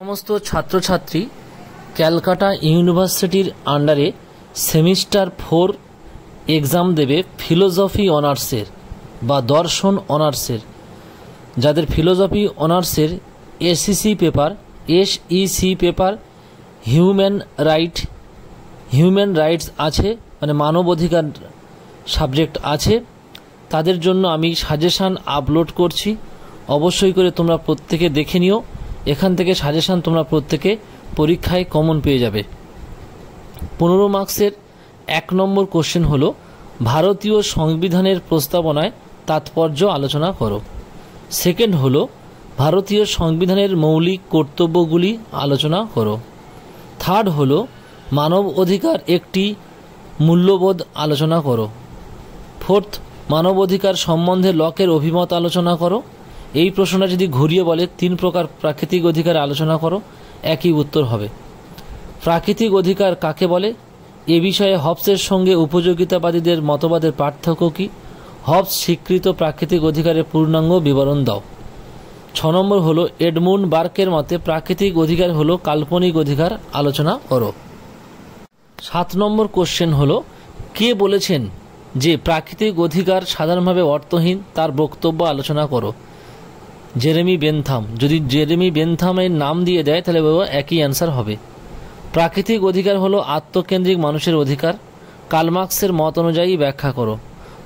সমস্ত ছাত্রছাত্রী ক্যালকাটা ইউনিভার্সিটির আন্ডারে সেমিস্টার 4 এক্সাম দেবে ফিলোসফি অনার্সের বা দর্শন অনার্সের। যাদের ফিলোসফি অনার্সের এসইসি পেপার হিউম্যান রাইটস আছে, মানে মানব অধিকার সাবজেক্ট আছে, তাদের জন্য আমি সাজেশান আপলোড করছি। অবশ্যই করে তোমরা প্রত্যেকে দেখে নিও। এখান থেকে সাজেশান তোমরা প্রত্যেকে পরীক্ষায় কমন পেয়ে যাবে। 15 মার্কসের 1 নম্বর কোশ্চেন হলো ভারতীয় সংবিধানের প্রস্তাবনায় তাৎপর্য আলোচনা করো। সেকেন্ড হলো ভারতীয় সংবিধানের মৌলিক কর্তব্যগুলি আলোচনা করো। থার্ড হলো মানব অধিকার একটি মূল্যবোধ আলোচনা করো। ফোর্থ, মানব অধিকার সম্বন্ধে লকের অভিমত আলোচনা করো। এই প্রশ্নটা যদি ঘুরিয়ে বলে 3 প্রকার প্রাকৃতিক অধিকার আলোচনা করো, একই উত্তর হবে। প্রাকৃতিক অধিকার কাকে বলে? এ বিষয়ে হবসের সঙ্গে উপযোগিতাবাদীদের মতবাদের পার্থক্য কী? হবস স্বীকৃত প্রাকৃতিক অধিকারের পূর্ণাঙ্গ বিবরণ দাও। 6 নম্বর হলো এডমুন্ড বার্কের মতে প্রাকৃতিক অধিকার হলো কাল্পনিক অধিকার, আলোচনা করো। 7 নম্বর কোশ্চেন হলো কে বলেছেন যে প্রাকৃতিক অধিকার সাধারণভাবে অর্থহীন, তার বক্তব্য আলোচনা করো। Jeremy Bentham. যদি জেরেমি বেনথামের নাম দিয়ে দেয় তাহলে একই অ্যান্সার হবে। প্রাকৃতিক অধিকার হলো আত্মকেন্দ্রিক মানুষের অধিকার, কার্ল মার্কসের মত অনুযায়ী ব্যাখ্যা করো।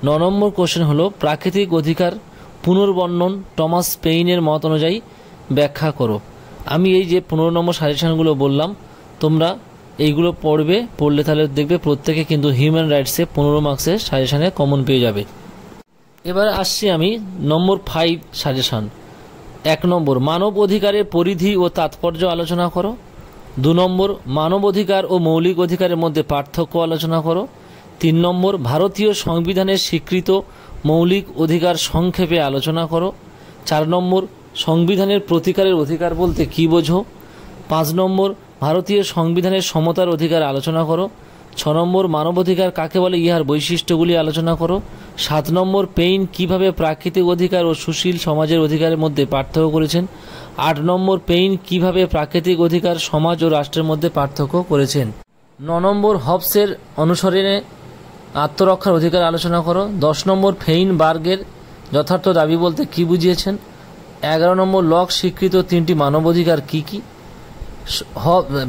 9 নম্বর কোশ্চেন হলো প্রাকৃতিক অধিকার পুনর্বর্ণন টমাস পেইনের মত অনুযায়ী ব্যাখ্যা করো। আমি এই যে 15 নম্বর সাজেশনগুলো বললাম, তোমরা এইগুলো পড়লে তাহলে দেখবে প্রত্যেকে কিন্তু হিউম্যান রাইটসে 15 মার্কসের সাজেশনে কমন পেয়ে যাবে। এবার আসছি আমি নম্বর 5 সাজেশন। 1 নম্বর মানব অধিকারের পরিধি ও তাৎপর্য আলোচনা করো। 2 নম্বর মানব অধিকার ও মৌলিক অধিকারের মধ্যে পার্থক্য আলোচনা করো। 3 নম্বর ভারতীয় সংবিধানের স্বীকৃত মৌলিক অধিকার সংক্ষেপে আলোচনা করো। 4 নম্বর সংবিধানের প্রতিকারের অধিকার বলতে কী বোঝো। 5 নম্বর ভারতীয় সংবিধানের সমতার অধিকার আলোচনা করো। 6 নম্বর মানবাধিকার কাকে বলে, ইহার বৈশিষ্ট্যগুলি আলোচনা করো। 7 নম্বর পেইন কিভাবে প্রাকৃতিক অধিকার ও সুশীল সমাজের অধিকারের মধ্যে পার্থক্য করেছেন। 8 নম্বর পেইন কিভাবে প্রাকৃতিক অধিকার সমাজ ও রাষ্ট্রের মধ্যে পার্থক্য করেছেন। 9 নম্বর হবসের অনুসরণে আত্মরক্ষার অধিকার আলোচনা করো। 10 নম্বর ফেইন বার্গের যথার্থ দাবি বলতে কী বুঝিয়েছেন। 11 নম্বর লক স্বীকৃত 3টি মানবাধিকার কী কী।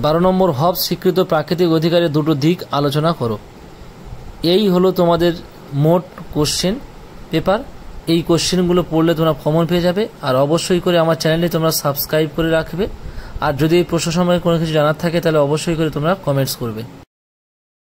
12 নম্বর হবস স্বীকৃত প্রাকৃতিক অধিকারের 2টো দিক আলোচনা করো। এই হলো তোমাদের মোট কোশ্চেন পেপার। এই কোশ্চেনগুলো পড়লে তোমরা কমন পেয়ে যাবে। আর অবশ্যই করে আমার চ্যানেলে তোমরা সাবস্ক্রাইব করে রাখবে। আর যদি এই প্রশ্ন সম্পর্কে কোনো কিছু জানার থাকে তাহলে অবশ্যই করে তোমরা কমেন্টস করবে।